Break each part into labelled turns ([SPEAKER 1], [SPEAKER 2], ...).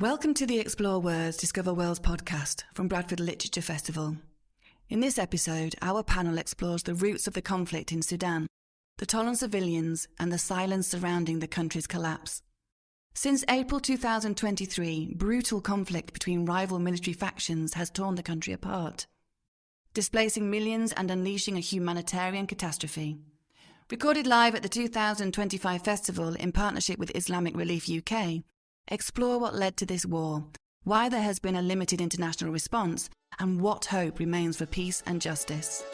[SPEAKER 1] Welcome to the Explore Words, Discover Worlds podcast from Bradford Literature Festival. In this episode, our panel explores the roots of the conflict in Sudan, the toll on civilians, and the silence surrounding the country's collapse. Since April 2023, brutal conflict between rival military factions has torn the country apart, displacing millions and unleashing a humanitarian catastrophe. Recorded live at the 2025 festival in partnership with Islamic Relief UK, explore what led to this war, why there has been a limited international response, and what hope remains for peace and justice.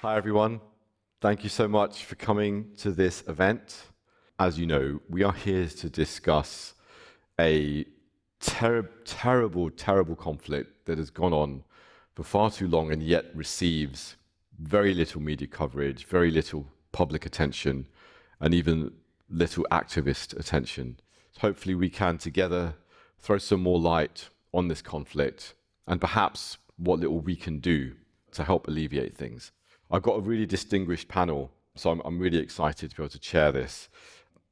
[SPEAKER 2] Hi everyone, thank you so much for coming to this event. As you know, we are here to discuss a terrible conflict that has gone on for far too long and yet receives very little media coverage, very little public attention, and even little activist attention. So hopefully we can together throw some more light on this conflict and perhaps what little we can do to help alleviate things. I've got a really distinguished panel, so I'm really excited to be able to chair this.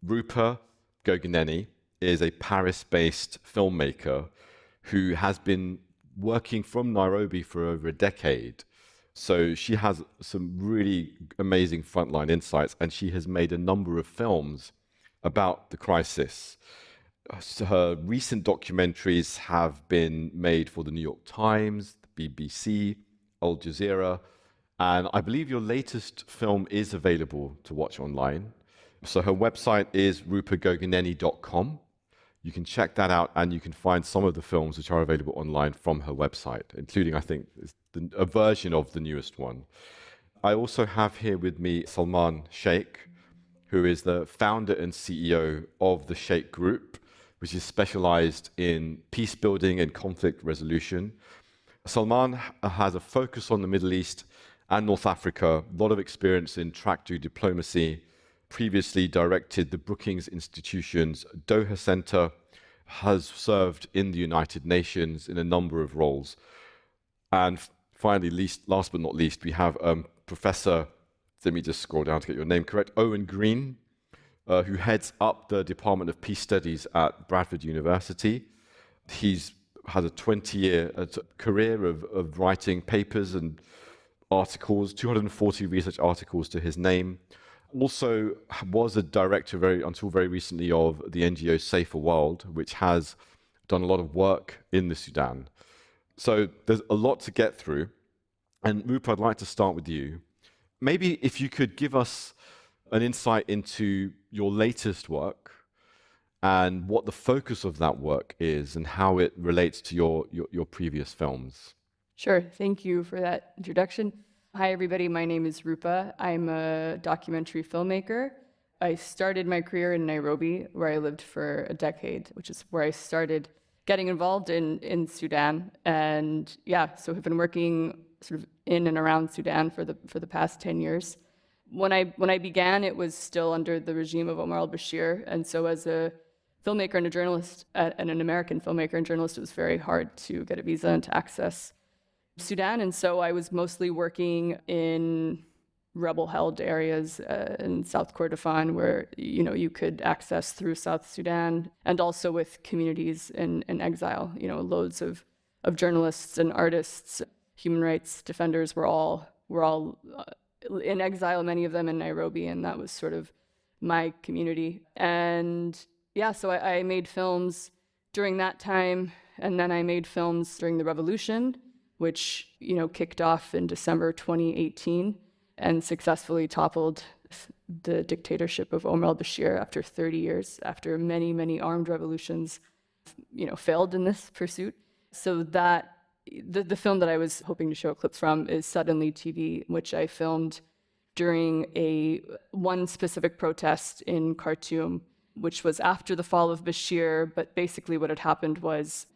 [SPEAKER 2] Rupa Gogineni is a Paris-based filmmaker who has been working from Nairobi for over a decade. So she has some really amazing frontline insights, and she has made a number of films about the crisis. So her recent documentaries have been made for the New York Times, the BBC, Al Jazeera, and I believe your latest film is available to watch online. So her website is rupagogineni.com. You can check that out, and you can find some of the films which are available online from her website, including, I think, a version of the newest one. I also have here with me Salman Sheikh, who is the founder and CEO of the Sheikh Group, which is specialized in peace building and conflict resolution. Salman has a focus on the Middle East and North Africa, a lot of experience in track-to diplomacy, previously directed the Brookings Institution's Doha Center, has served in the United Nations in a number of roles. And finally, last but not least, we have Professor, let me just scroll down to get your name correct, Owen Green, who heads up the Department of Peace Studies at Bradford University. He's has a 20-year career of writing papers and articles, 240 research articles to his name. Also was a director until very recently of the NGO Safer World, which has done a lot of work in the Sudan. So there's a lot to get through. And Rupa, I'd like to start with you. Maybe if you could give us an insight into your latest work and what the focus of that work is and how it relates to your previous films.
[SPEAKER 3] Sure. Thank you for that introduction. Hi, everybody. My name is Rupa. I'm a documentary filmmaker. I started my career in Nairobi, where I lived for a decade, which is where I started getting involved in Sudan. And so have been working sort of in and around Sudan for the past 10 years. When I began, it was still under the regime of Omar al-Bashir. And so as a filmmaker and a journalist, and an American filmmaker and journalist, it was very hard to get a visa and to access Sudan, and so I was mostly working in rebel-held areas in South Kordofan, where you could access through South Sudan, and also with communities in exile. Loads of journalists and artists, human rights defenders were all in exile. Many of them in Nairobi, and that was sort of my community. And so I made films during that time, and then I made films during the revolution, which kicked off in December 2018 and successfully toppled the dictatorship of Omar al-Bashir after 30 years, after many armed revolutions, failed in this pursuit. So that the film that I was hoping to show clips from is Suddenly TV, which I filmed during one specific protest in Khartoum, which was after the fall of Bashir. But basically what had happened was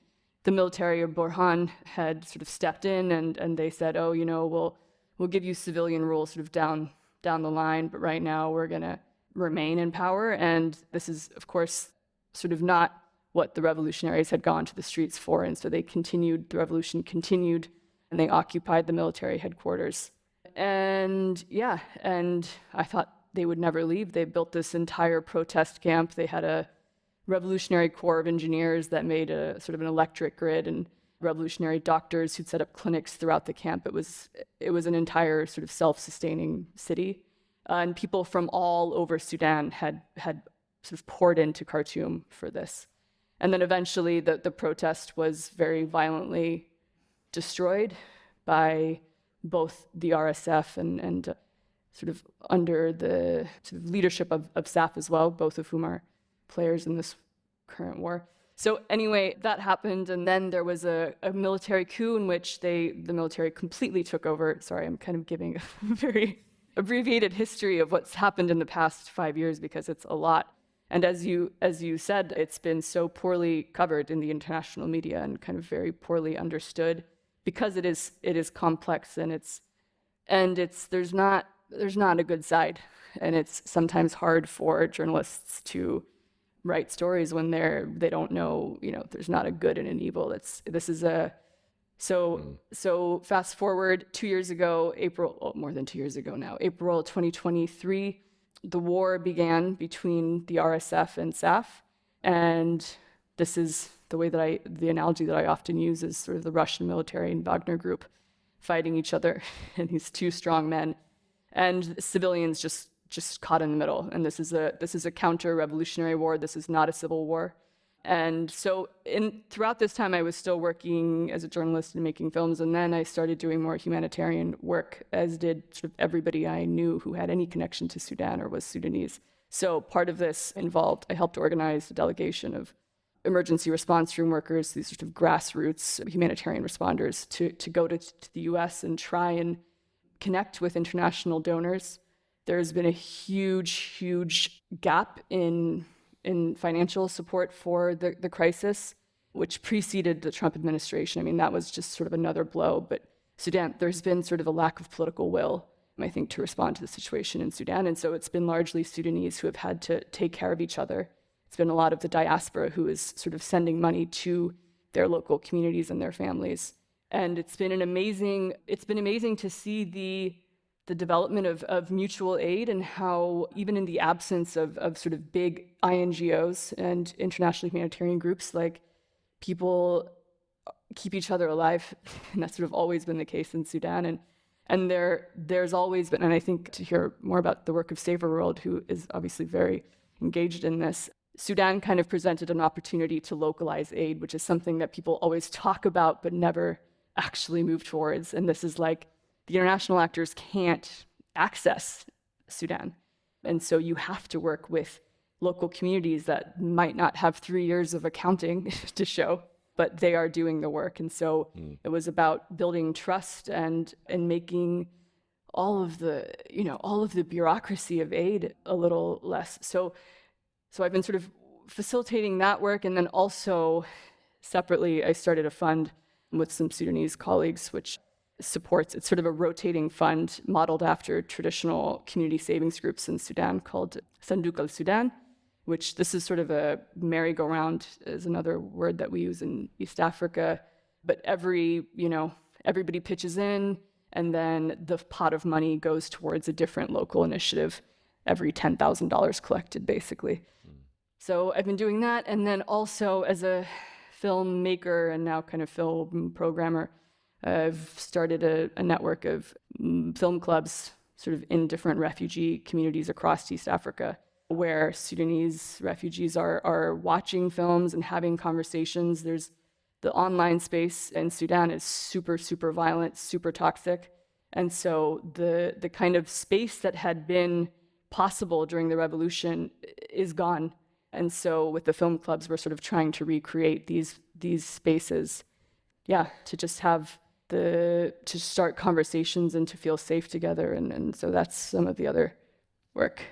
[SPEAKER 3] the military of Burhan had sort of stepped in and they said, we'll give you civilian rule sort of down the line, but right now we're going to remain in power. And this is, of course, sort of not what the revolutionaries had gone to the streets for. And so the revolution continued, and they occupied the military headquarters. And I thought they would never leave. They built this entire protest camp. They had a Revolutionary Corps of Engineers that made a sort of an electric grid, and revolutionary doctors who'd set up clinics throughout the camp. It was an entire sort of self-sustaining city. And people from all over Sudan had sort of poured into Khartoum for this. And then eventually the protest was very violently destroyed by both the RSF and sort of under the sort of leadership of SAF as well, both of whom are players in this current war. So anyway, that happened, and then there was a military coup in which the military completely took over. Sorry, I'm kind of giving a very abbreviated history of what's happened in the past 5 years because it's a lot. And as you said, it's been so poorly covered in the international media and kind of very poorly understood because it is complex and there's not a good side, and it's sometimes hard for journalists to write stories when they don't know, there's not a good and an evil. So fast forward 2 years ago, more than 2 years ago now, April 2023, the war began between the RSF and SAF, and this is the analogy that I often use is sort of the Russian military and Wagner group fighting each other, and these two strong men, and civilians just caught in the middle. And this is a counter-revolutionary war. This is not a civil war. And so throughout this time, I was still working as a journalist and making films, and then I started doing more humanitarian work, as did sort of everybody I knew who had any connection to Sudan or was Sudanese. So part of this involved, I helped organize a delegation of emergency response room workers, these sort of grassroots humanitarian responders, to go to the US and try and connect with international donors. There's been a huge gap in financial support for the crisis, which preceded the Trump administration. I mean, that was just sort of another blow. But Sudan, there's been sort of a lack of political will, I think, to respond to the situation in Sudan. And so it's been largely Sudanese who have had to take care of each other. It's been a lot of the diaspora who is sort of sending money to their local communities and their families. And it's been amazing to see the development of mutual aid, and how even in the absence of sort of big INGOs and international humanitarian groups, like, people keep each other alive. And that's sort of always been the case in Sudan. And there's always been, and I think to hear more about the work of Save a World, who is obviously very engaged in this, Sudan kind of presented an opportunity to localize aid, which is something that people always talk about but never actually move towards. And this is like, the international actors can't access Sudan. And so you have to work with local communities that might not have 3 years of accounting to show, but they are doing the work. And so it was about building trust and making all of the bureaucracy of aid a little less. So I've been sort of facilitating that work. And then also separately, I started a fund with some Sudanese colleagues, which it's sort of a rotating fund modeled after traditional community savings groups in Sudan called Sanduq al-Sudan, which this is sort of a merry-go-round, is another word that we use in East Africa. But everybody pitches in, and then the pot of money goes towards a different local initiative every $10,000 collected, basically. So I've been doing that. And then also as a filmmaker and now kind of film programmer, I've started a network of film clubs sort of in different refugee communities across East Africa, where Sudanese refugees are watching films and having conversations. There's the online space in Sudan is super, super violent, super toxic. And so the kind of space that had been possible during the revolution is gone. And so with the film clubs, we're sort of trying to recreate these spaces, to just have to start conversations and to feel safe together. And so that's some of the other work.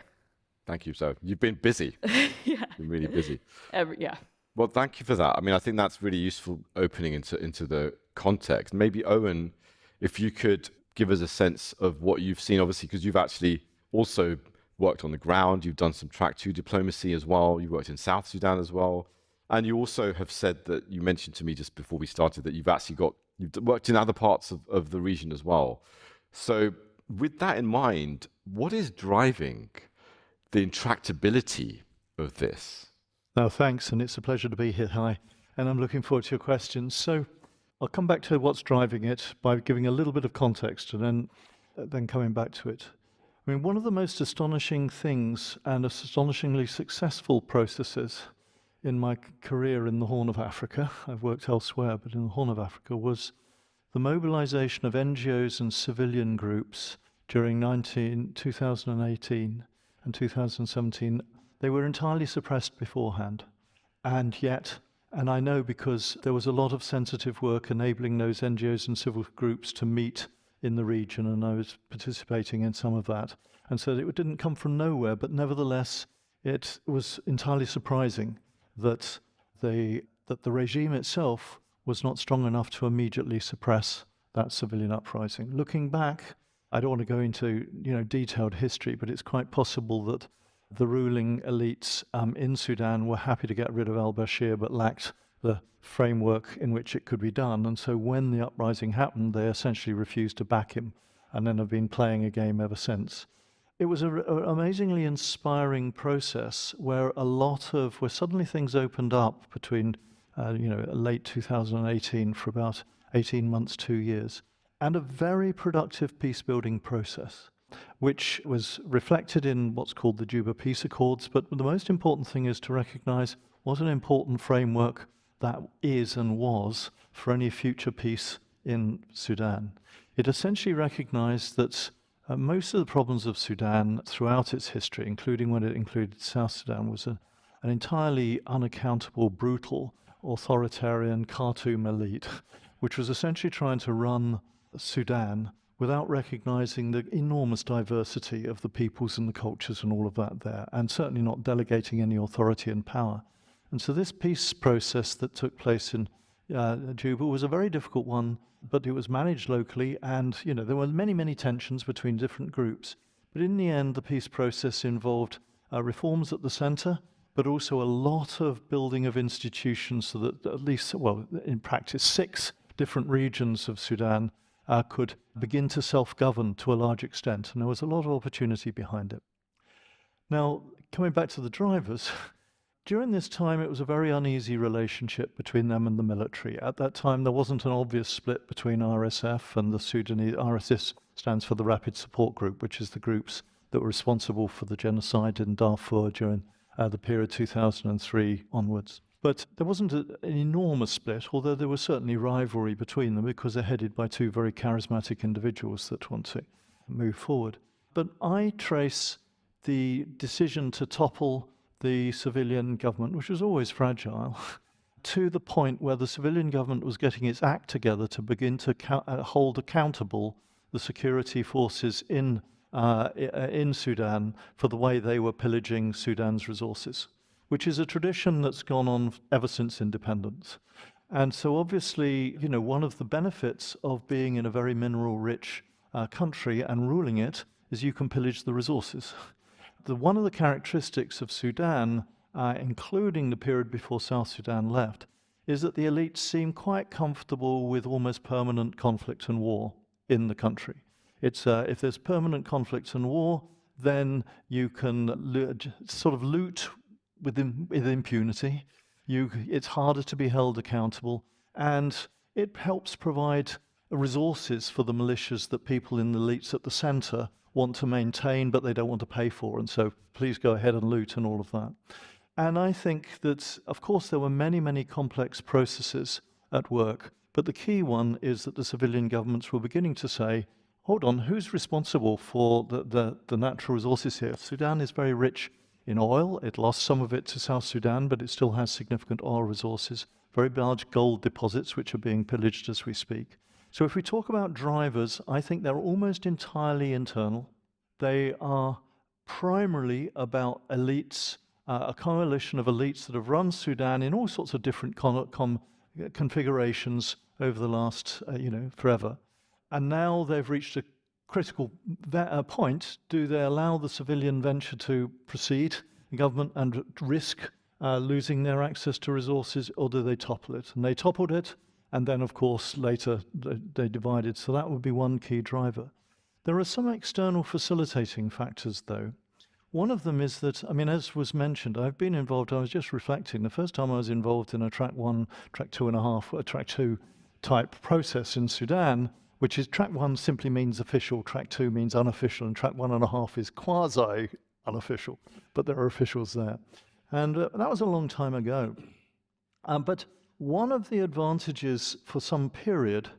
[SPEAKER 2] Thank you. So you've been busy.
[SPEAKER 3] Yeah.
[SPEAKER 2] Been really busy.
[SPEAKER 3] Yeah.
[SPEAKER 2] Well, thank you for that. I mean, I think that's really useful opening into the context. Maybe, Owen, if you could give us a sense of what you've seen, obviously, because you've actually also worked on the ground. You've done some track 2 diplomacy as well. You worked in South Sudan as well. And you also have said that, you mentioned to me just before we started, that you've worked in other parts of the region as well. So with that in mind, what is driving the intractability of this?
[SPEAKER 4] No, thanks, and it's a pleasure to be here. Hi, and I'm looking forward to your questions. So I'll come back to what's driving it by giving a little bit of context and then coming back to it. I mean, one of the most astonishing things and astonishingly successful processes in my career in the Horn of Africa, I've worked elsewhere, but in the Horn of Africa, was the mobilization of NGOs and civilian groups during 2018 and 2017. They were entirely suppressed beforehand. And yet, and I know because there was a lot of sensitive work enabling those NGOs and civil groups to meet in the region, and I was participating in some of that. And so it didn't come from nowhere, but nevertheless, it was entirely surprising that the regime itself was not strong enough to immediately suppress that civilian uprising. Looking back, I don't want to go into detailed history, but it's quite possible that the ruling elites in Sudan were happy to get rid of al-Bashir, but lacked the framework in which it could be done. And so when the uprising happened, they essentially refused to back him, and then have been playing a game ever since. It was an amazingly inspiring process where suddenly things opened up between late 2018 for about 18 months, 2 years, and a very productive peace-building process, which was reflected in what's called the Juba Peace Accords. But the most important thing is to recognize what an important framework that is and was for any future peace in Sudan. It essentially recognized that most of the problems of Sudan throughout its history, including when it included South Sudan, was an entirely unaccountable, brutal, authoritarian Khartoum elite, which was essentially trying to run Sudan without recognizing the enormous diversity of the peoples and the cultures and all of that there, and certainly not delegating any authority and power. And so this peace process that took place in Juba was a very difficult one, but it was managed locally, and there were many, many tensions between different groups. But in the end, the peace process involved reforms at the center, but also a lot of building of institutions so that at least, in practice, 6 different regions of Sudan could begin to self-govern to a large extent, and there was a lot of opportunity behind it. Now, coming back to the drivers, during this time it was a very uneasy relationship between them and the military. At that time there wasn't an obvious split between RSF and the Sudanese. RSF stands for the Rapid Support Group, which is the groups that were responsible for the genocide in Darfur during the period 2003 onwards. But there wasn't an enormous split, although there was certainly rivalry between them because they're headed by 2 very charismatic individuals that want to move forward. But I trace the decision to topple the civilian government, which was always fragile, to the point where the civilian government was getting its act together to begin to hold accountable the security forces in Sudan for the way they were pillaging Sudan's resources, which is a tradition that's gone on ever since independence. And so obviously, one of the benefits of being in a very mineral-rich country and ruling it is you can pillage the resources. One of the characteristics of Sudan, including the period before South Sudan left, is that the elites seem quite comfortable with almost permanent conflict and war in the country. It's if there's permanent conflict and war, then you can sort of loot with impunity. It's harder to be held accountable, and it helps provide resources for the militias that people in the elites at the center want to maintain, but they don't want to pay for, and so please go ahead and loot and all of that. And I think that, of course, there were many, many complex processes at work, but the key one is that the civilian governments were beginning to say, hold on, who's responsible for the natural resources here? Sudan is very rich in oil. It lost some of it to South Sudan, but it still has significant oil resources, very large gold deposits, which are being pillaged as we speak. So if we talk about drivers, I think they're almost entirely internal. They are primarily about elites, a coalition of elites that have run Sudan in all sorts of different configurations over the last, forever. And now they've reached a critical point. Do they allow the civilian venture to proceed, government, and risk losing their access to resources, or do they topple it? And they toppled it, and then, of course, later they divided. So that would be one key driver. There are some external facilitating factors, though. One of them is that, I mean, as was mentioned, I've been involved, I was just reflecting, the first time I was involved in a track 1, track 2.5, track 2 type process in Sudan, which is track 1 simply means official, track 2 means unofficial, and track 1.5 is quasi-unofficial, but there are officials there. And that was a long time ago. But one of the advantages for some period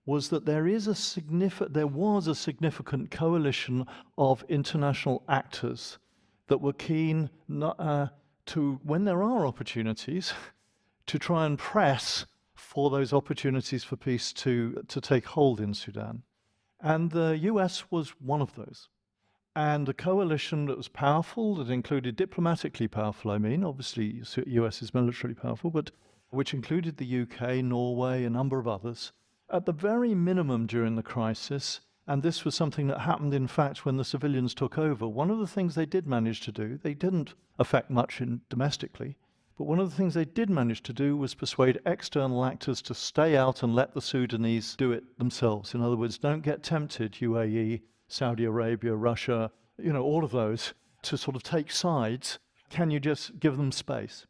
[SPEAKER 4] was that there was a significant coalition of international actors that were keen to, when there are opportunities, to try and press for those opportunities for peace to take hold in Sudan. And the US was one of those. And a coalition that was powerful, that included diplomatically powerful, obviously US is militarily powerful, but which included the UK, Norway, a number of others, at the very minimum during the crisis, and this was something that happened, in fact, when the civilians took over. One of the things they did manage to do, they didn't affect much domestically, but one of the things they did manage to do was persuade external actors to stay out and let the Sudanese do it themselves. In other words, don't get tempted, UAE, Saudi Arabia, Russia, all of those, to sort of take sides. Can you just give them space?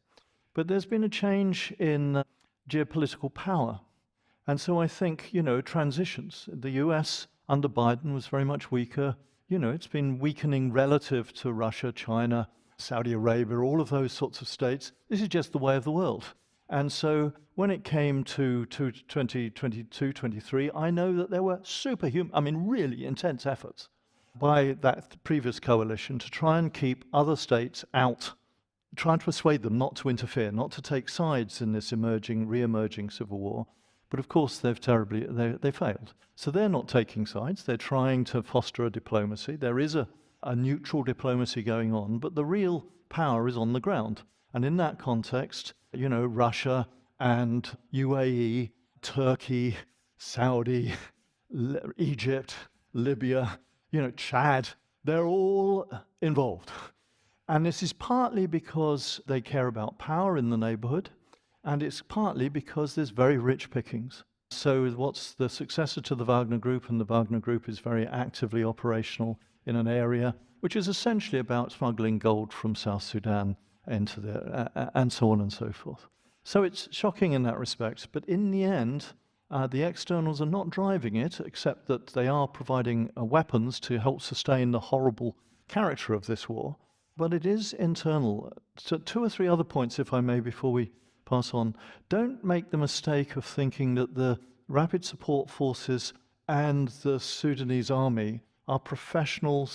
[SPEAKER 4] But there's been a change in geopolitical power. And so I think, transitions. The US under Biden was very much weaker. It's been weakening relative to Russia, China, Saudi Arabia, all of those sorts of states. This is just the way of the world. And so when it came to 2022, 23, I know that there were really intense efforts by that previous coalition to try and keep other states out, trying to persuade them not to interfere, not to take sides in this re-emerging civil war. But of course, they failed. So they're not taking sides. They're trying to foster a diplomacy. There is a neutral diplomacy going on, but the real power is on the ground. And in that context, Russia and UAE, Turkey, Saudi, Egypt, Libya, Chad, they're all involved. And this is partly because they care about power in the neighborhood, and it's partly because there's very rich pickings. So what's the successor to the Wagner Group, and the Wagner Group is very actively operational in an area which is essentially about smuggling gold from South Sudan into there, and so on and so forth. So it's shocking in that respect, but in the end, the externals are not driving it, except that they are providing weapons to help sustain the horrible character of this war. But it is internal. So 2 or 3 other points, if I may, before we pass on. Don't make the mistake of thinking that the Rapid Support Forces and the Sudanese army are professional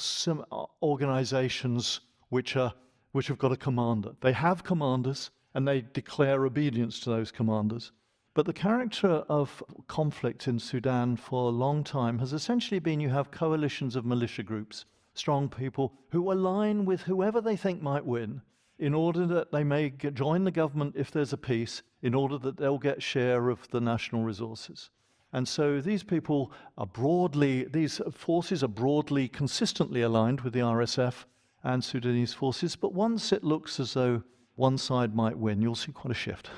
[SPEAKER 4] organizations which have got a commander. They have commanders, and they declare obedience to those commanders. But the character of conflict in Sudan for a long time has essentially been, you have coalitions of militia groups, strong people who align with whoever they think might win, in order that they may join the government if there's a peace, in order that they'll get share of the national resources. And so these forces are broadly, consistently aligned with the RSF and Sudanese forces, but once it looks as though one side might win, you'll see quite a shift,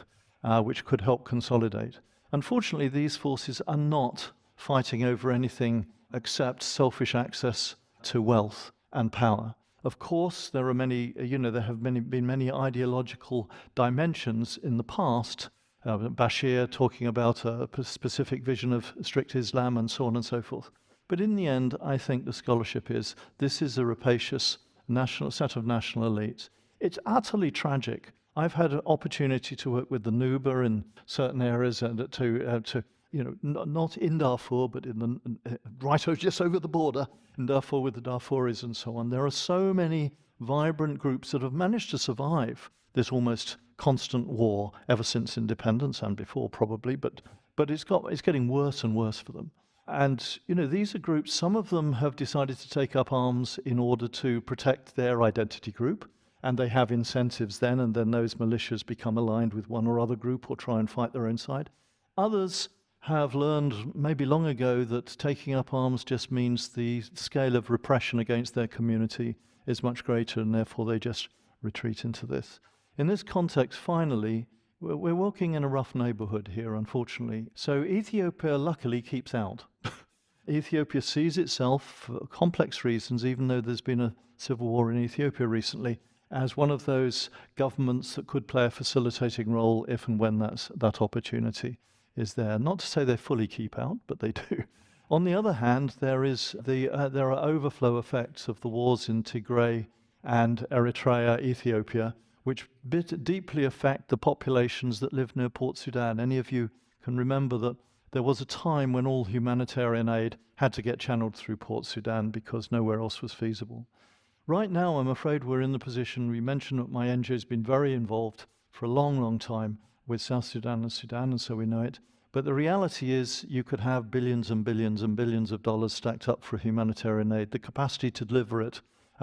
[SPEAKER 4] which could help consolidate. Unfortunately, these forces are not fighting over anything except selfish access to wealth and power. Of course, there are many, there have been many ideological dimensions in the past. Bashir talking about a specific vision of strict Islam and so on and so forth. But in the end, I think the scholarship is this is a rapacious set of national elites. It's utterly tragic. I've had an opportunity to work with the Nuba in certain areas, and not in Darfur, but just over the border in Darfur with the Darfuris and so on. There are so many vibrant groups that have managed to survive this almost constant war ever since independence and before probably, but it's getting worse and worse for them. And these are groups, some of them have decided to take up arms in order to protect their identity group, and they have incentives then, and then those militias become aligned with one or other group or try and fight their own side. Others have learned maybe long ago that taking up arms just means the scale of repression against their community is much greater, and therefore they just retreat into this. in this context, finally, we're working in a rough neighborhood here, unfortunately. So Ethiopia luckily keeps out. Ethiopia sees itself, for complex reasons, even though there's been a civil war in Ethiopia recently, as one of those governments that could play a facilitating role if and when that opportunity is there. Not to say they fully keep out, but they do. On the other hand, there are overflow effects of the wars in Tigray and Eritrea, Ethiopia, which deeply affect the populations that live near Port Sudan. Any of you can remember that there was a time when all humanitarian aid had to get channeled through Port Sudan because nowhere else was feasible. Right now, I'm afraid we're in the position, we mentioned that my NGO has been very involved for a long, long time with South Sudan and Sudan, and so we know it. But the reality is you could have billions and billions and billions of dollars stacked up for humanitarian aid. The capacity to deliver it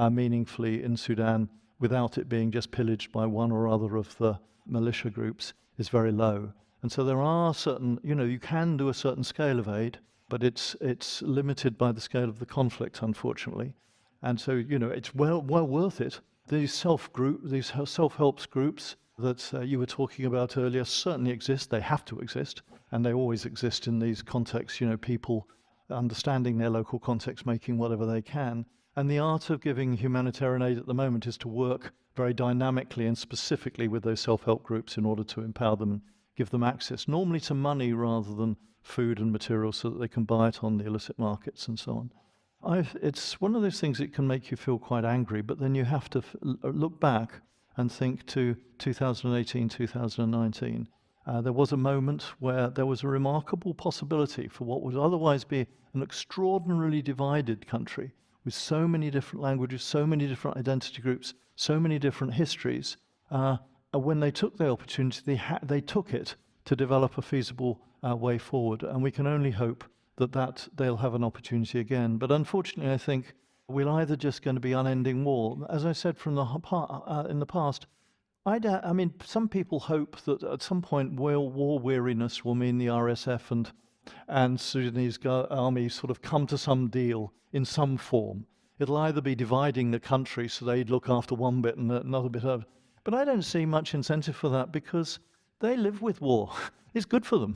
[SPEAKER 4] meaningfully in Sudan without it being just pillaged by one or other of the militia groups is very low. And so there are certain, you can do a certain scale of aid, but it's limited by the scale of the conflict, unfortunately. And so, it's well worth it. These self-help groups that you were talking about earlier certainly exist. They have to exist, and they always exist in these contexts, people understanding their local context, making whatever they can. And the art of giving humanitarian aid at the moment is to work very dynamically and specifically with those self-help groups in order to empower them and give them access, normally to money rather than food and materials, so that they can buy it on the illicit markets and so on. It's one of those things that can make you feel quite angry, but then you have to look back and think to 2018, 2019. There was a moment where there was a remarkable possibility for what would otherwise be an extraordinarily divided country with so many different languages, so many different identity groups, so many different histories. When they took the opportunity, they took it to develop a feasible way forward, and we can only hope that they'll have an opportunity again. But unfortunately, I think we're either just going to be unending war. As I said in the past, some people hope that at some point war weariness will mean the RSF and Sudanese army sort of come to some deal in some form. It'll either be dividing the country so they'd look after one bit and another bit of. But I don't see much incentive for that because they live with war. It's good for them.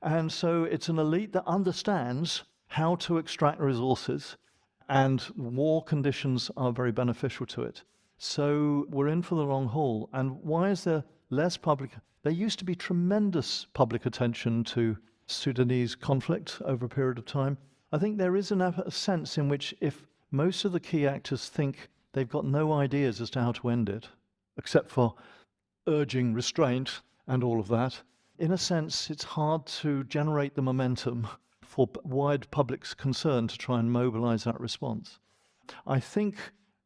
[SPEAKER 4] And so it's an elite that understands how to extract resources, and war conditions are very beneficial to it. So we're in for the long haul. And why is there less public? There used to be tremendous public attention to Sudanese conflict over a period of time. I think there is a sense in which if most of the key actors think they've got no ideas as to how to end it, except for urging restraint and all of that, in a sense, it's hard to generate the momentum for wide public's concern to try and mobilize that response. I think,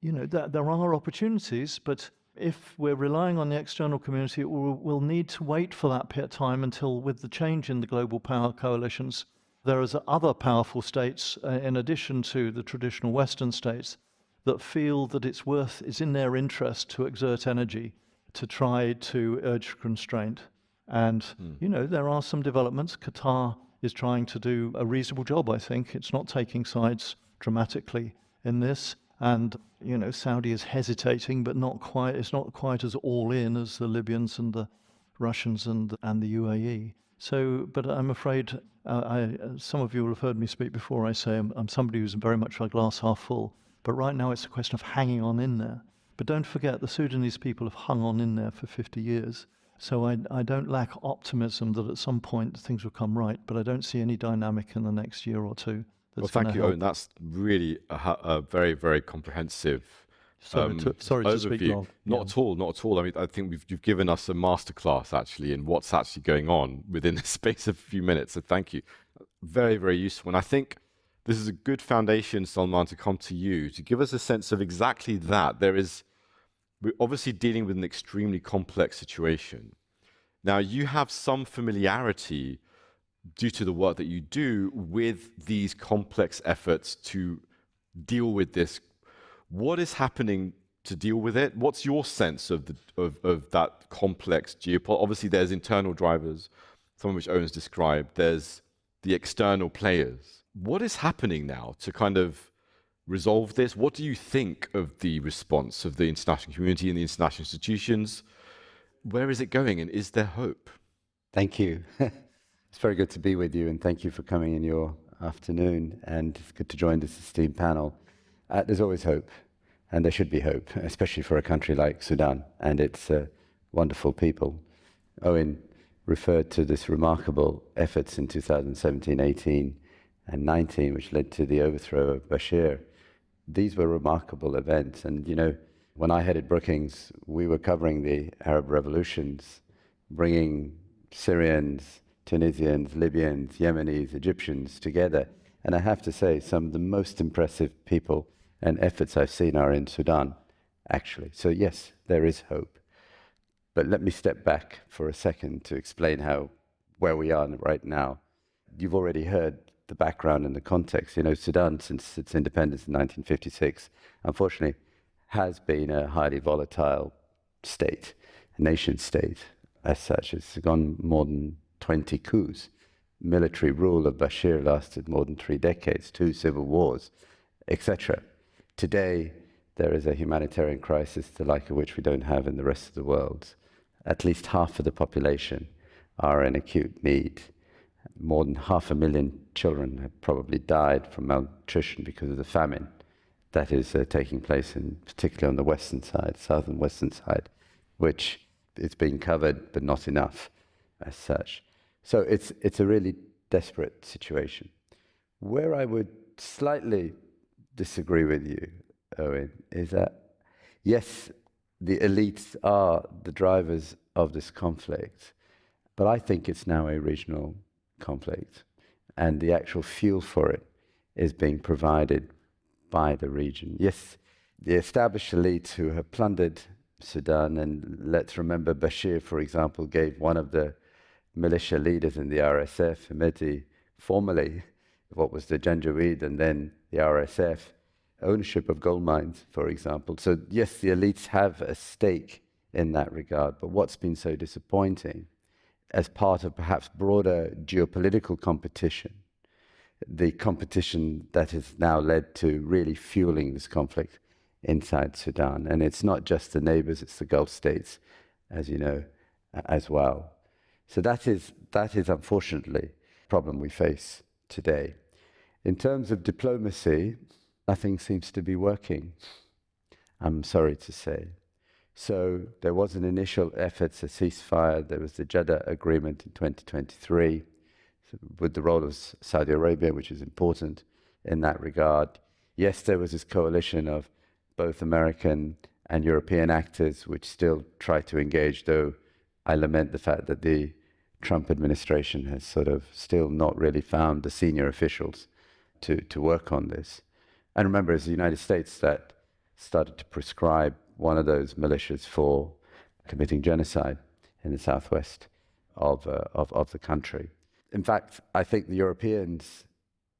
[SPEAKER 4] that there are opportunities, but if we're relying on the external community, we'll need to wait for that time until, with the change in the global power coalitions, there is other powerful states, in addition to the traditional Western states, that feel that it's in their interest to exert energy to try to urge constraint. And, there are some developments. Qatar is trying to do a reasonable job, I think. It's not taking sides dramatically in this. And, Saudi is hesitating, but it's not quite as all in as the Libyans and the Russians and the UAE. So, but I'm afraid, some of you will have heard me speak before. I say I'm somebody who's very much a glass half full. But right now it's a question of hanging on in there. But don't forget, the Sudanese people have hung on in there for 50 years. So I don't lack optimism that at some point things will come right, but I don't see any dynamic in the next year or two.
[SPEAKER 2] Well, thank you, Owen. That's really a very, very comprehensive
[SPEAKER 4] sorry to speak long.
[SPEAKER 2] Not at all. I mean, I think you've given us a masterclass actually in what's actually going on within the space of a few minutes. So thank you. Very, very useful. And I think this is a good foundation, Salman, to come to you to give us a sense of exactly that. We're obviously dealing with an extremely complex situation. Now, you have some familiarity due to the work that you do with these complex efforts to deal with this. What is happening to deal with it? What's your sense of that complex geopolitics? Obviously, there's internal drivers, some of which Owen's described. There's the external players. What is happening now to kind of resolve this? What do you think of the response of the international community and the international institutions? where is it going, and is there hope?
[SPEAKER 5] Thank you. It's very good to be with you, and thank you for coming in your afternoon, and it's good to join this esteemed panel. There's always hope, and there should be hope, especially for a country like Sudan and its wonderful people. Owen referred to this remarkable efforts in 2017, 18, and 19, which led to the overthrow of Bashir. These were remarkable events, and when I headed Brookings, we were covering the Arab revolutions, bringing Syrians, Tunisians, Libyans, Yemenis, Egyptians together. And I have to say, some of the most impressive people and efforts I've seen are in Sudan, actually. So yes, there is hope. But let me step back for a second to explain where we are right now. You've already heard the background and the context. Sudan, since its independence in 1956, unfortunately, has been a highly volatile state, a nation state as such. It's gone more than 20 coups. Military rule of Bashir lasted more than 3 decades, 2 civil wars, etc. Today, there is a humanitarian crisis, the like of which we don't have in the rest of the world. At least half of the population are in acute need. More than 500,000 children have probably died from malnutrition because of the famine that is taking place, particularly on the western side, southern western side, which is being covered, but not enough as such. So it's a really desperate situation. Where I would slightly disagree with you, Owen, is that, yes, the elites are the drivers of this conflict, but I think it's now a regional conflict, and the actual fuel for it is being provided by the region. Yes, the established elites who have plundered Sudan, and let's remember Bashir, for example, gave one of the militia leaders in the RSF, Hemeti, formerly what was the Janjaweed and then the RSF, ownership of gold mines, for example. So yes, the elites have a stake in that regard, but what's been so disappointing as part of perhaps broader geopolitical competition, the competition that has now led to really fueling this conflict inside Sudan. And it's not just the neighbors, it's the Gulf states, as you know, as well. So that is unfortunately a problem we face today. In terms of diplomacy, nothing seems to be working, I'm sorry to say. So there was an initial effort to ceasefire. There was the Jeddah Agreement in 2023 with the role of Saudi Arabia, which is important in that regard. Yes, there was this coalition of both American and European actors which still try to engage, though I lament the fact that the Trump administration has sort of still not really found the senior officials to work on this. And remember, it's the United States that started to prescribe one of those militias for committing genocide in the southwest of the country. In fact, I think the Europeans,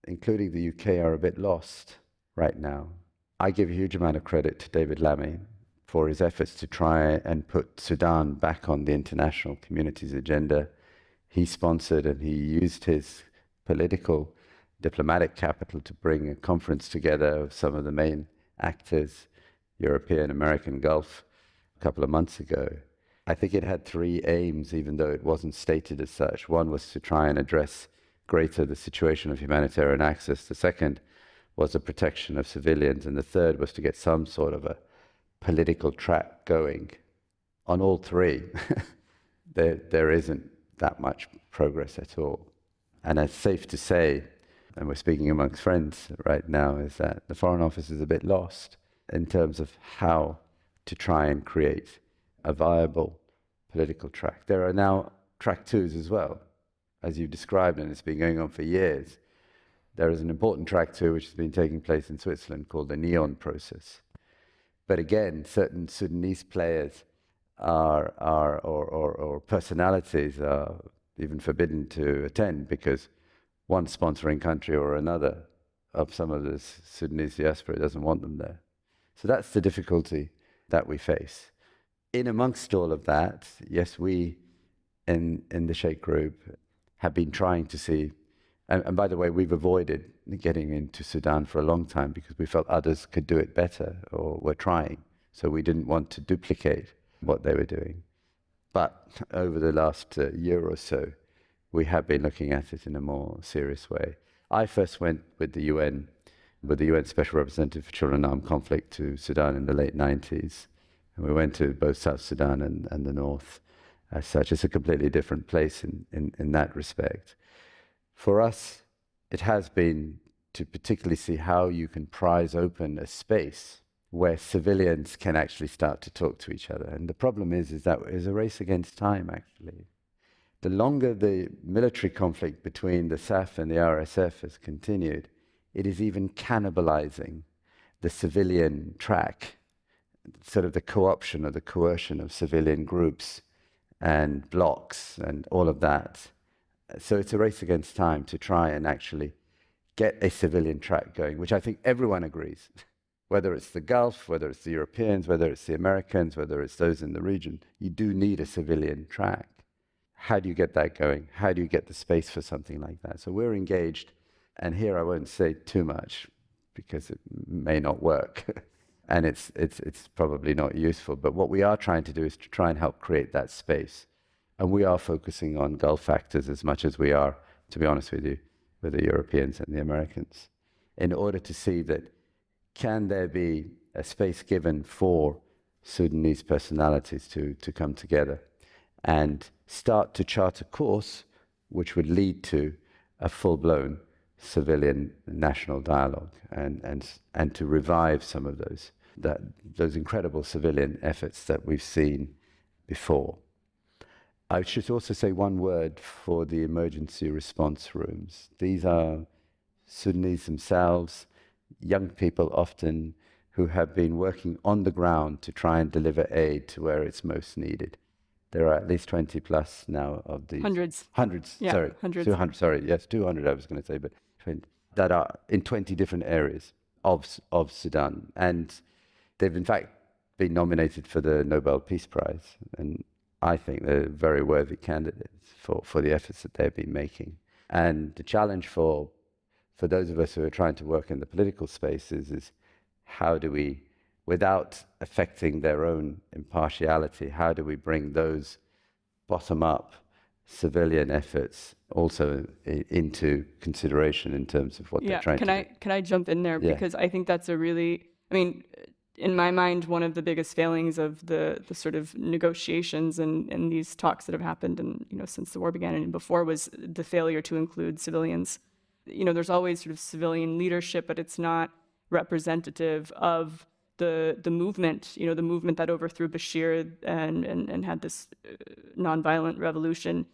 [SPEAKER 5] including the UK, are a bit lost right now. I give a huge amount of credit to David Lammy for his efforts to try and put Sudan back on the international community's agenda. He sponsored and he used his political, diplomatic capital to bring a conference together of some of the main actors, European, American, Gulf, a couple of months ago. I think it had 3 aims, even though it wasn't stated as such. One was to try and address greater the situation of humanitarian access. The second was the protection of civilians. And the third was to get some sort of a political track going. On all 3, there isn't that much progress at all. And it's safe to say, and we're speaking amongst friends right now, is that the Foreign Office is a bit lost in terms of how to try and create a viable political track. There are now track 2s as well, as you've described, and it's been going on for years. There is an important track 2 which has been taking place in Switzerland called the Neon process. But again, certain Sudanese players or personalities are even forbidden to attend because one sponsoring country or another of some of the Sudanese diaspora doesn't want them there. So that's the difficulty that we face. In amongst all of that, yes, we in the Sheikh Group have been trying to see, and by the way, we've avoided getting into Sudan for a long time because we felt others could do it better or were trying. So we didn't want to duplicate what they were doing. But over the last year or so, we have been looking at it in a more serious way. I first went with the UN Special Representative for Children in Armed Conflict to Sudan in the late 90s. And we went to both South Sudan and the North. As such, it's a completely different place in that respect. For us, it has been to particularly see how you can prise open a space where civilians can actually start to talk to each other. And the problem is that it's a race against time, actually. The longer the military conflict between the SAF and the RSF has continued, it is even cannibalizing the civilian track, sort of the co-option or the coercion of civilian groups and blocks and all of that. So it's a race against time to try and actually get a civilian track going, which I think everyone agrees. Whether it's the Gulf, whether it's the Europeans, whether it's the Americans, whether it's those in the region, you do need a civilian track. How do you get that going? How do you get the space for something like that? So we're engaged, and here I won't say too much because it may not work, and it's probably not useful. But what we are trying to do is to try and help create that space. And we are focusing on Gulf actors as much as we are, to be honest with you, with the Europeans and the Americans, in order to see that can there be a space given for Sudanese personalities to come together and start to chart a course which would lead to a full-blown civilian national dialogue and to revive some of those incredible civilian efforts that we've seen before. I should also say one word for the emergency response rooms. These are Sudanese themselves, young people often who have been working on the ground to try and deliver aid to where it's most needed. There are at least 20 plus now of these. Hundreds,
[SPEAKER 3] Yeah,
[SPEAKER 5] sorry.
[SPEAKER 3] hundreds.
[SPEAKER 5] 200, sorry, yes, 200 I was going to say, but 20, that are in 20 different areas of Sudan. And they've in fact been nominated for the Nobel Peace Prize. And I think they're very worthy candidates for the efforts that they've been making. And the challenge for those of us who are trying to work in the political spaces is how do we, without affecting their own impartiality, how do we bring those bottom-up civilian efforts also into consideration in terms of what they're trying to do?
[SPEAKER 3] Can I jump in there?
[SPEAKER 5] Yeah.
[SPEAKER 3] Because I think that's in my mind, one of the biggest failings of the sort of negotiations and these talks that have happened and since the war began and before was the failure to include civilians. There's always sort of civilian leadership, but it's not representative of the movement, the movement that overthrew Bashir and had this nonviolent revolution.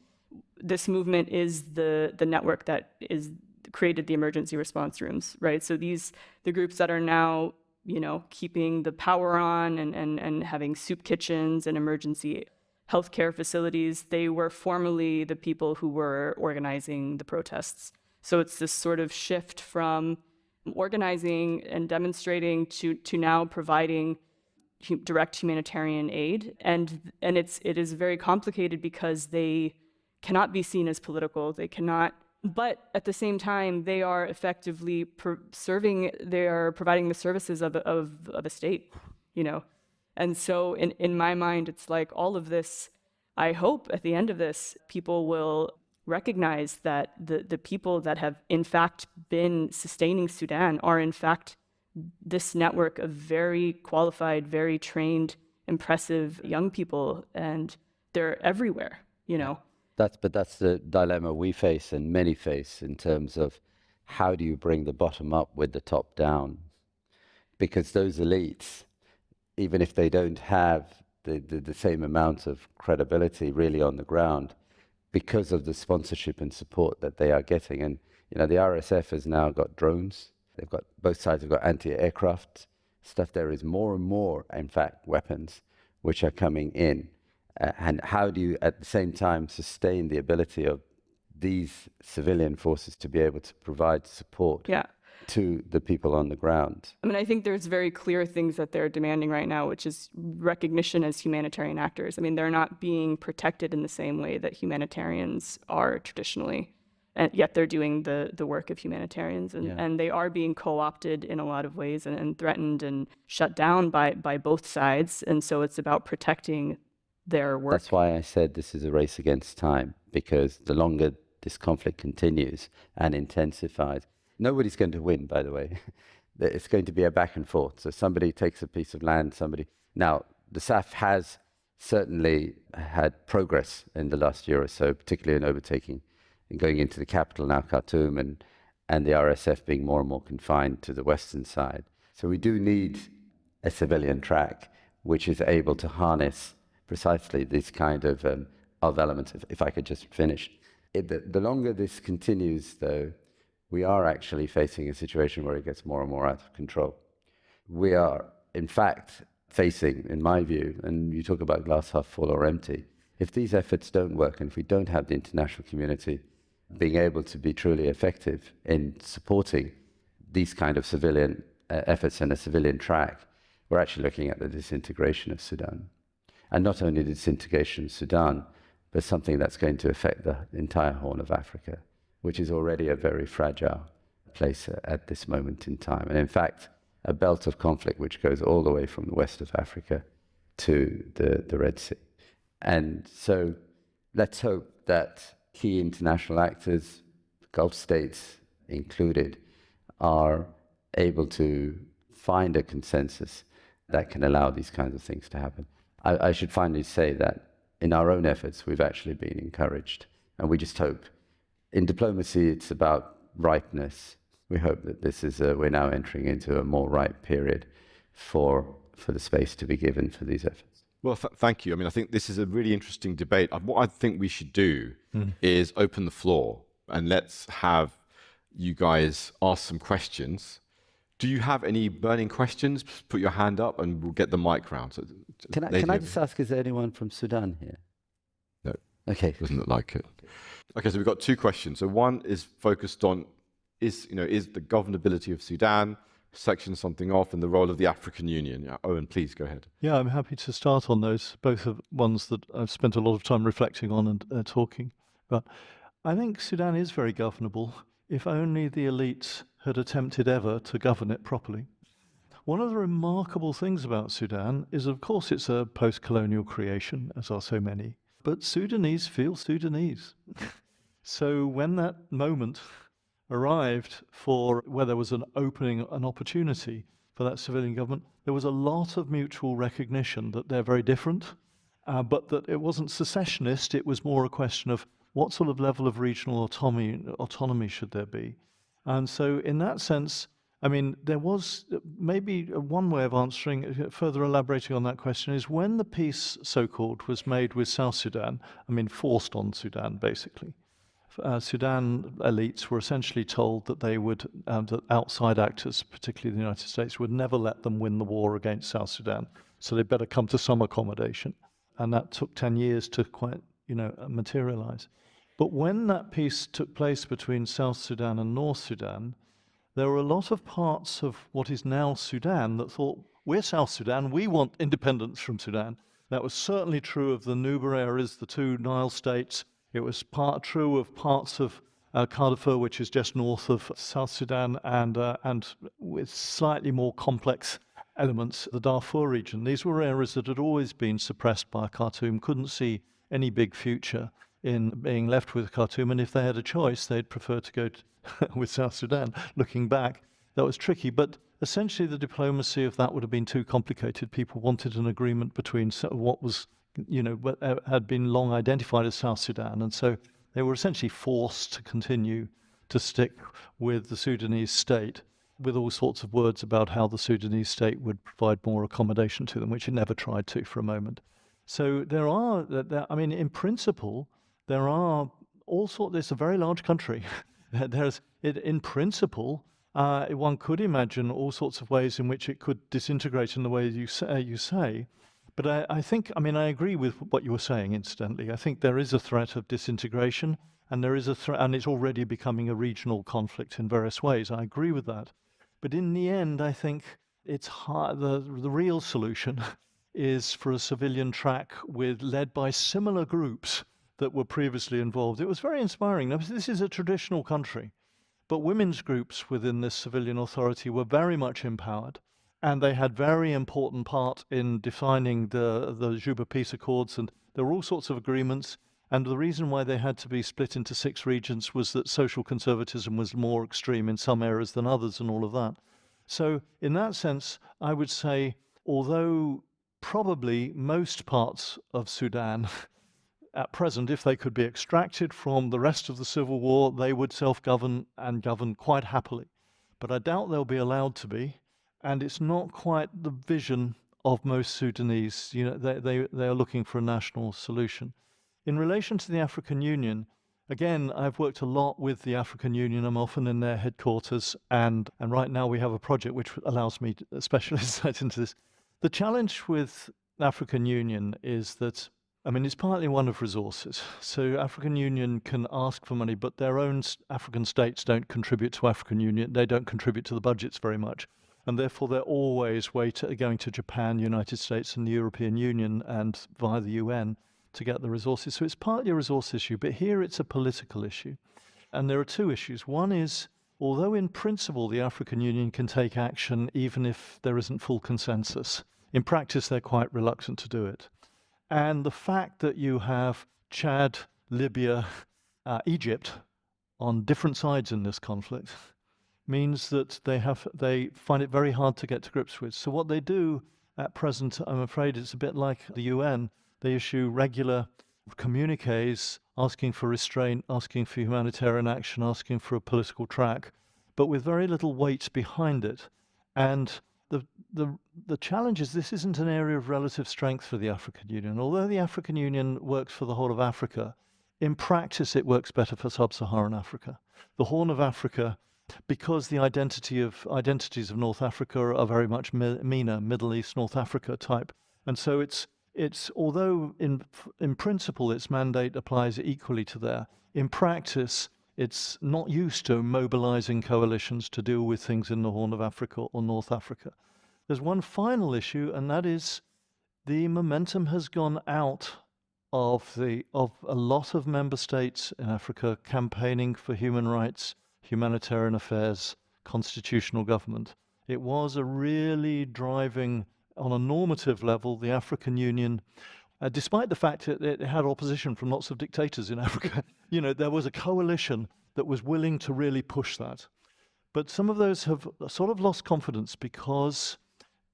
[SPEAKER 3] This movement is the network that is created the emergency response rooms, right? So the groups that are now keeping the power on and having soup kitchens and emergency healthcare facilities, they were formerly the people who were organizing the protests. So it's this sort of shift from organizing and demonstrating to now providing direct humanitarian aid. And it is very complicated because they cannot be seen as political. They cannot. But at the same time, they are effectively they are providing the services of a state, And so in my mind, it's like all of this, I hope at the end of this, people will recognize that the people that have in fact been sustaining Sudan are in fact this network of very qualified, very trained, impressive young people, and they're everywhere,
[SPEAKER 5] That's the dilemma we face and many face in terms of how do you bring the bottom up with the top down? Because those elites, even if they don't have the same amount of credibility really on the ground, because of the sponsorship and support that they are getting. And, the RSF has now got drones. Both sides have got anti-aircraft stuff. There is more and more, in fact, weapons which are coming in. And how do you, at the same time, sustain the ability of these civilian forces to be able to provide support to the people on the ground?
[SPEAKER 3] I think there's very clear things that they're demanding right now, which is recognition as humanitarian actors. They're not being protected in the same way that humanitarians are traditionally, and yet they're doing the work of humanitarians. And they are being co-opted in a lot of ways and threatened and shut down by both sides. And so it's about protecting their work?
[SPEAKER 5] That's why I said this is a race against time, because the longer this conflict continues and intensifies, nobody's going to win, by the way. It's going to be a back and forth. So somebody takes a piece of land, somebody... Now, the SAF has certainly had progress in the last year or so, particularly in overtaking and going into the capital now, Khartoum, and the RSF being more and more confined to the western side. So we do need a civilian track which is able to harness precisely this kind of elements. If I could just finish. The longer this continues, though, we are actually facing a situation where it gets more and more out of control. We are, in fact, facing, in my view, and you talk about glass half full or empty, if these efforts don't work and if we don't have the international community being able to be truly effective in supporting these kind of civilian efforts and a civilian track, we're actually looking at the disintegration of Sudan. And not only the disintegration of Sudan, but something that's going to affect the entire Horn of Africa, which is already a very fragile place at this moment in time. And in fact, a belt of conflict which goes all the way from the west of Africa to the Red Sea. And so let's hope that key international actors, Gulf states included, are able to find a consensus that can allow these kinds of things to happen. I should finally say that in our own efforts, we've actually been encouraged, and we just hope. In diplomacy, it's about ripeness. We hope that this is we're now entering into a more ripe period for the space to be given for these efforts.
[SPEAKER 2] Well, thank you. I mean, I think this is a really interesting debate. What I think we should do is open the floor and let's have you guys ask some questions. Do you have any burning questions? Put your hand up and we'll get the mic round. So,
[SPEAKER 5] can I just ask, is there anyone from Sudan here?
[SPEAKER 2] No.
[SPEAKER 5] Okay.
[SPEAKER 2] Doesn't look like it. Okay, so we've got two questions. So one is focused on, is the governability of Sudan, section something off, and the role of the African Union. Yeah, Owen, please go ahead.
[SPEAKER 4] Yeah, I'm happy to start on those. Both are ones that I've spent a lot of time reflecting on and talking. But I think Sudan is very governable, if only the elites had attempted ever to govern it properly. One of the remarkable things about Sudan is, of course, it's a post-colonial creation, as are so many, but Sudanese feel Sudanese. So when that moment arrived for where there was an opening, an opportunity for that civilian government, there was a lot of mutual recognition that they're very different, but that it wasn't secessionist. It was more a question of what sort of level of regional autonomy should there be. And so in that sense, I mean, there was maybe one way of answering, further elaborating on that question, is when the peace, so-called, was made with South Sudan, I mean, forced on Sudan, basically. Sudan elites were essentially told that they would, that outside actors, particularly the United States, would never let them win the war against South Sudan. So they'd better come to some accommodation. And that took 10 years to quite, materialize. But when that peace took place between South Sudan and North Sudan, there were a lot of parts of what is now Sudan that thought, we're South Sudan, we want independence from Sudan. That was certainly true of the Nuba areas, the two Nile states. It was true of parts of Darfur, which is just north of South Sudan, and with slightly more complex elements, the Darfur region. These were areas that had always been suppressed by Khartoum, couldn't see any big future in being left with Khartoum, and if they had a choice, they'd prefer to go with South Sudan. Looking back, that was tricky, but essentially the diplomacy of that would have been too complicated. People wanted an agreement between what was, had been long identified as South Sudan, and so they were essentially forced to continue to stick with the Sudanese state, with all sorts of words about how the Sudanese state would provide more accommodation to them, which it never tried to for a moment. So in principle, there are all sorts. It's a very large country. In principle, one could imagine all sorts of ways in which it could disintegrate in the way you say. But I think, I agree with what you were saying, incidentally. I think there is a threat of disintegration, and there is a threat, and it's already becoming a regional conflict in various ways. I agree with that. But in the end, I think it's hard. The real solution is for a civilian track led by similar groups that were previously involved. It was very inspiring. Now, this is a traditional country, but women's groups within this civilian authority were very much empowered, and they had very important part in defining the Juba Peace Accords, and there were all sorts of agreements. And the reason why they had to be split into 6 regions was that social conservatism was more extreme in some areas than others and all of that. So in that sense, I would say, although probably most parts of Sudan at present, if they could be extracted from the rest of the civil war, they would self-govern and govern quite happily. But I doubt they'll be allowed to be, and it's not quite the vision of most Sudanese. You know, they are looking for a national solution. In relation to the African Union, again, I've worked a lot with the African Union. I'm often in their headquarters, and right now we have a project which allows me special insight into this. The challenge with the African Union is that, I mean, it's partly one of resources. So African Union can ask for money, but their own African states don't contribute to African Union. They don't contribute to the budgets very much. And therefore, they're always going to Japan, United States, and the European Union, and via the UN to get the resources. So it's partly a resource issue, but here it's a political issue. And there are 2 issues. One is, although in principle the African Union can take action even if there isn't full consensus, in practice they're quite reluctant to do it. And the fact that you have Chad, Libya, Egypt on different sides in this conflict means that they find it very hard to get to grips with. So what they do at present, I'm afraid, it's a bit like the UN. They issue regular communiques asking for restraint, asking for humanitarian action, asking for a political track, but with very little weight behind it. And the challenge is this isn't an area of relative strength for the African Union. Although the African Union works for the whole of Africa, in practice it works better for sub-Saharan Africa. The Horn of Africa, because the identities of North Africa are very much MENA, Middle East, North Africa type. And so it's although in principle its mandate applies equally to there, in practice it's not used to mobilizing coalitions to deal with things in the Horn of Africa or North Africa. There's one final issue, and that is the momentum has gone out of a lot of member states in Africa campaigning for human rights, humanitarian affairs, constitutional government. It was a really driving, on a normative level, the African Union, despite the fact that it had opposition from lots of dictators in Africa. You know, there was a coalition that was willing to really push that. But some of those have sort of lost confidence because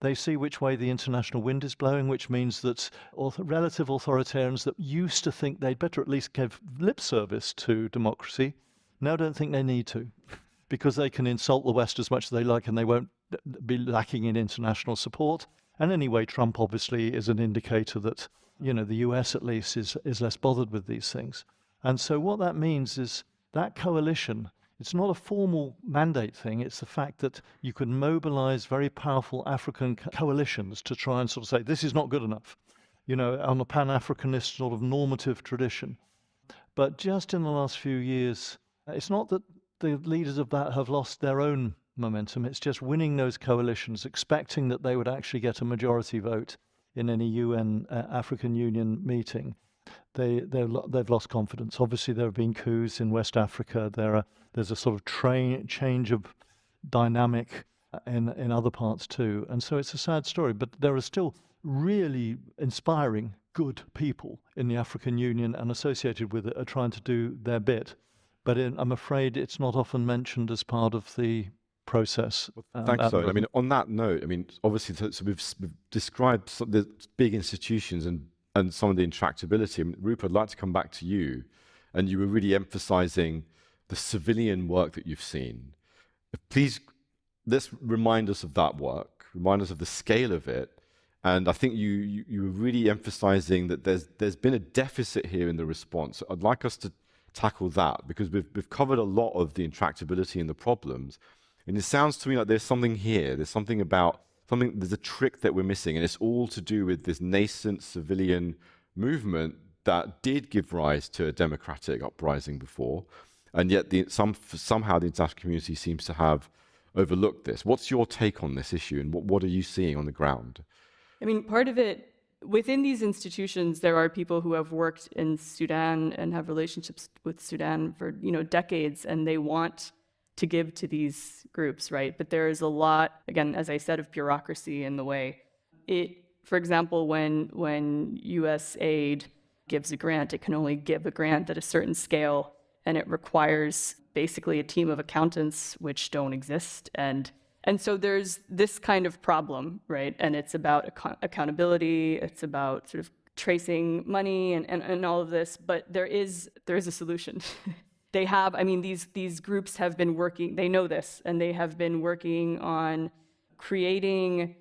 [SPEAKER 4] they see which way the international wind is blowing, which means that relative authoritarians that used to think they'd better at least give lip service to democracy now don't think they need to, because they can insult the West as much as they like and they won't be lacking in international support. And anyway, Trump obviously is an indicator that, you know, the US at least is less bothered with these things. And so what that means is that coalition, it's not a formal mandate thing, it's the fact that you can mobilize very powerful African coalitions to try and sort of say, this is not good enough, you know, on a Pan-Africanist sort of normative tradition. But just in the last few years, it's not that the leaders of that have lost their own momentum, it's just winning those coalitions, expecting that they would actually get a majority vote in any UN African Union meeting. They've lost confidence. Obviously, there have been coups in West Africa. There's a sort of change of dynamic in other parts too. And so it's a sad story. But there are still really inspiring, good people in the African Union and associated with it are trying to do their bit. But I'm afraid it's not often mentioned as part of the process.
[SPEAKER 2] Thanks, Owen. I mean, on that note, I mean, obviously, so we've described some of the big institutions and some of the intractability. I mean, Rupert, I'd like to come back to you. And you were really emphasizing the civilian work that you've seen. Please, let's remind us of that work, remind us of the scale of it. And I think you were really emphasizing that there's been a deficit here in the response. I'd like us to tackle that, because we've covered a lot of the intractability and the problems. And it sounds to me like there's something here. There's a trick that we're missing. And it's all to do with this nascent civilian movement that did give rise to a democratic uprising before. And yet somehow the international community seems to have overlooked this. What's your take on this issue, and what are you seeing on the ground?
[SPEAKER 3] I mean, part of it, within these institutions, there are people who have worked in Sudan and have relationships with Sudan for, decades, and they want to give to these groups, right? But there is a lot, again, as I said, of bureaucracy in the way. For example, when U.S. aid gives a grant, it can only give a grant at a certain scale, and it requires basically a team of accountants which don't exist. And so there's this kind of problem, right? And it's about accountability, it's about sort of tracing money and all of this, but there is a solution. They have, I mean, these groups have been working, they know this, and they have been working on creating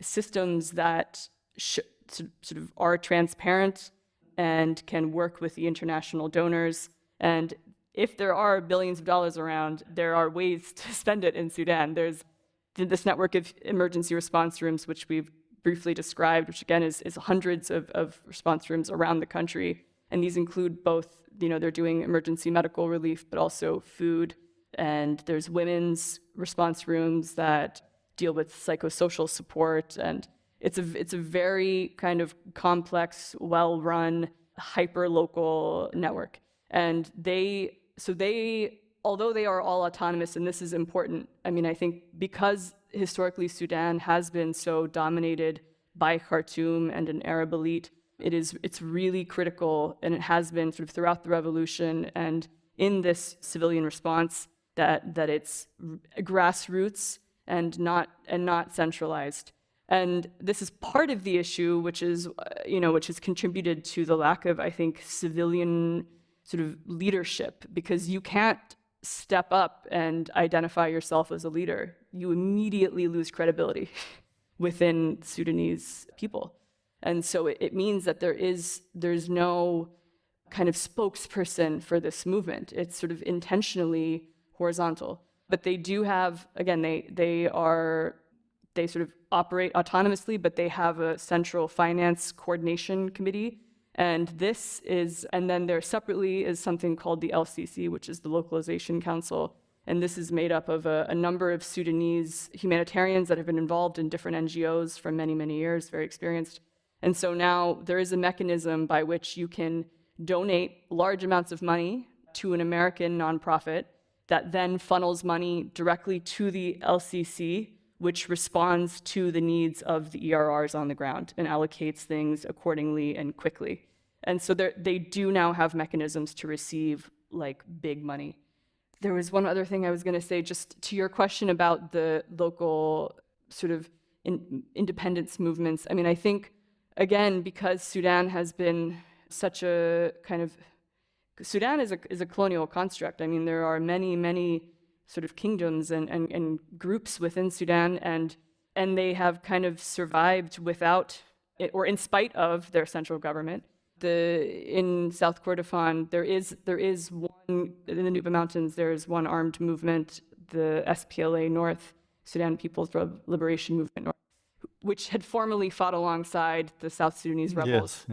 [SPEAKER 3] systems that sort of are transparent and can work with the international donors. And if there are billions of dollars around, there are ways to spend it in Sudan. There's this network of emergency response rooms, which we've briefly described, which again is hundreds of response rooms around the country. And these include both, they're doing emergency medical relief, but also food. And there's women's response rooms that deal with psychosocial support. And it's a very kind of complex, well-run, hyper-local network. And although they are all autonomous, and this is important, I mean, I think because historically Sudan has been so dominated by Khartoum and an Arab elite, it's really critical, and it has been sort of throughout the revolution and in this civilian response that it's grassroots and not centralized. And this is part of the issue, which has contributed to the lack of, I think, civilian sort of leadership, because you can't step up and identify yourself as a leader. You immediately lose credibility within Sudanese people. And so it means that there's no kind of spokesperson for this movement. It's sort of intentionally horizontal. But they do have, again, they sort of operate autonomously, but they have a central finance coordination committee. And then there separately is something called the LCC, which is the Localization Council. And this is made up of a number of Sudanese humanitarians that have been involved in different NGOs for many, many years, very experienced. And so now there is a mechanism by which you can donate large amounts of money to an American nonprofit that then funnels money directly to the LCC, which responds to the needs of the ERRs on the ground and allocates things accordingly and quickly. And so they do now have mechanisms to receive like big money. There was one other thing I was going to say, just to your question about the local sort of independence movements. I mean, I think, again, because Sudan has been such a kind of, Sudan is a colonial construct. I mean, there are many, many sort of kingdoms and groups within Sudan, and they have kind of survived without it, or in spite of their central government. In South Kordofan, there is one, in the Nuba Mountains, there is one armed movement, the SPLA North, Sudan People's Liberation Movement North, which had formerly fought alongside the South Sudanese rebels,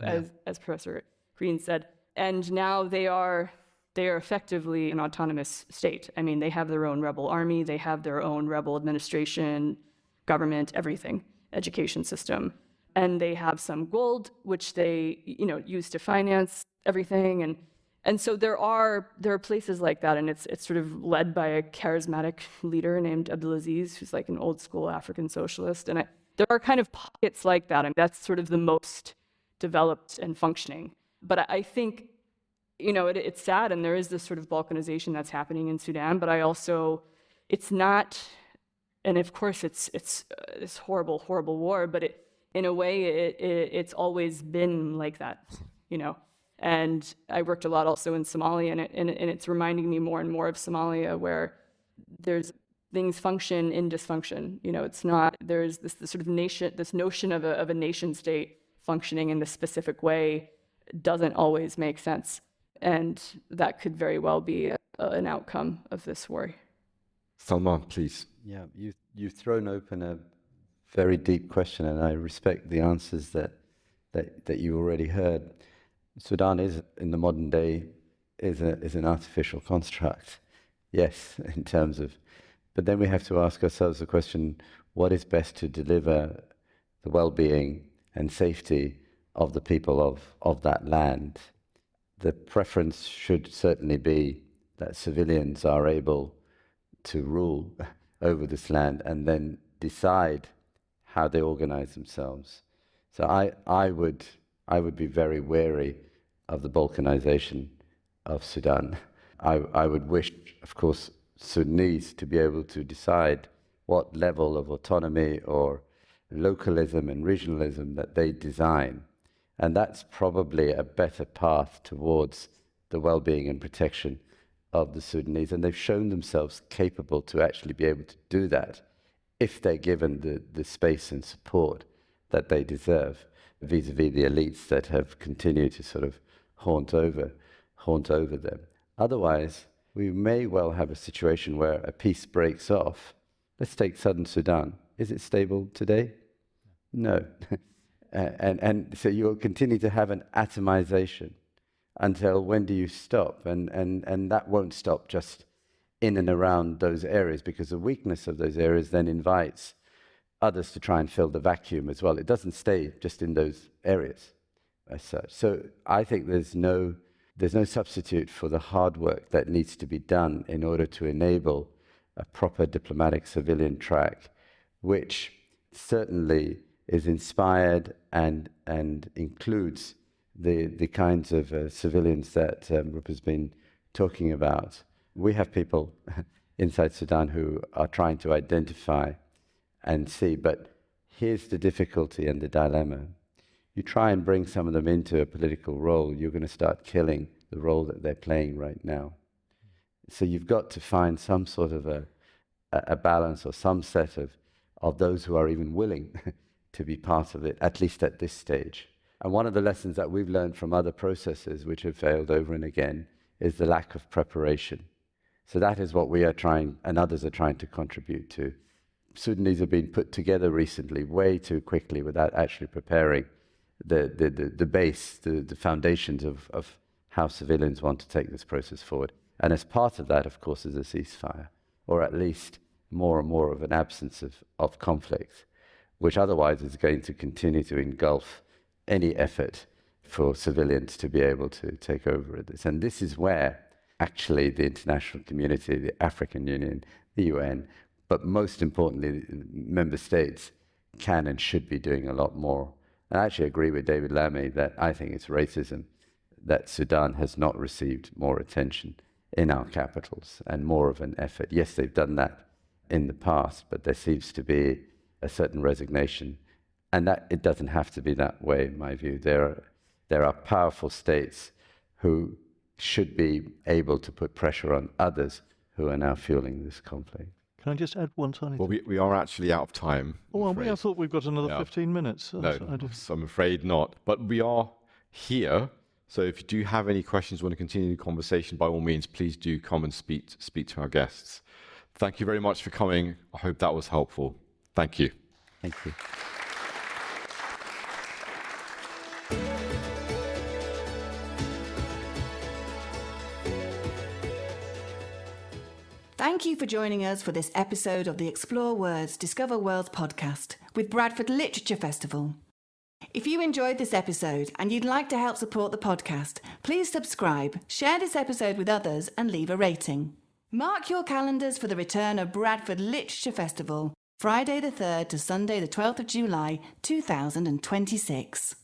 [SPEAKER 3] as Professor Green said. And now they are effectively an autonomous state. I mean, they have their own rebel army, they have their own rebel administration, government, everything, education system. And they have some gold, which they, use to finance everything. And so there are places like that, and it's sort of led by a charismatic leader named Abdulaziz, who's like an old school African socialist. And there are kind of pockets like that, and that's sort of the most developed and functioning. But I think, it's sad, and there is this sort of balkanization that's happening in Sudan, but it's not, and of course it's this horrible, horrible war, but in a way it's always been like that, And I worked a lot also in Somalia, and it's reminding me more and more of Somalia, where there's things function in dysfunction. It's not, there's this sort of this notion of a nation state functioning in this specific way doesn't always make sense. And that could very well be an outcome of this war.
[SPEAKER 2] Salman, please.
[SPEAKER 5] Yeah, you've thrown open a very deep question, and I respect the answers that you already heard. Sudan is, in the modern day, is an artificial construct, yes, in terms of, but then we have to ask ourselves the question: what is best to deliver the well-being and safety of the people of that land? The preference should certainly be that civilians are able to rule over this land and then decide how they organize themselves. So I would be very wary of the balkanization of Sudan. I would wish, of course, Sudanese to be able to decide what level of autonomy or localism and regionalism that they design. And that's probably a better path towards the well-being and protection of the Sudanese. And they've shown themselves capable to actually be able to do that if they're given the space and support that they deserve, vis-a-vis the elites that have continued to sort of haunt over them. Otherwise, we may well have a situation where a peace breaks off. Let's take southern Sudan. Is it stable today? No. and so you'll continue to have an atomization until when do you stop? And that won't stop just in and around those areas, because the weakness of those areas then invites others to try and fill the vacuum as well. It doesn't stay just in those areas as such. So I think there's no substitute for the hard work that needs to be done in order to enable a proper diplomatic civilian track, which certainly is inspired and includes the kinds of civilians that Rupa's been talking about. We have people inside Sudan who are trying to identify and see, but here's the difficulty and the dilemma. You try and bring some of them into a political role, you're going to start killing the role that they're playing right now. So you've got to find some sort of a balance or some set of those who are even willing to be part of it, at least at this stage. And one of the lessons that we've learned from other processes which have failed over and again is the lack of preparation. So that is what we are trying, and others are trying to contribute to. Sudanese have been put together recently way too quickly without actually preparing the base, the foundations of how civilians want to take this process forward. And as part of that, of course, is a ceasefire, or at least more and more of an absence of conflict, which otherwise is going to continue to engulf any effort for civilians to be able to take over this. And this is where actually the international community, the African Union, the UN, but most importantly, member states can and should be doing a lot more. And I actually agree with David Lammy that I think it's racism that Sudan has not received more attention in our capitals and more of an effort. Yes, they've done that in the past, but there seems to be a certain resignation, and that it doesn't have to be that way, in my view. There are powerful states who should be able to put pressure on others who are now fueling this conflict.
[SPEAKER 4] Can I just add one tiny thing?
[SPEAKER 2] Well, we are actually out of time.
[SPEAKER 4] Oh, I thought we've got another 15 minutes.
[SPEAKER 2] No, so I'm afraid not. But we are here, so if you do have any questions, want to continue the conversation, by all means, please do come and speak to our guests. Thank you very much for coming. I hope that was helpful. Thank you.
[SPEAKER 5] Thank you.
[SPEAKER 1] Thank you for joining us for this episode of the Explore Words, Discover Worlds podcast with Bradford Literature Festival. If you enjoyed this episode and you'd like to help support the podcast, please subscribe, share this episode with others and leave a rating. Mark your calendars for the return of Bradford Literature Festival, Friday the 3rd to Sunday the 12th of July 2026.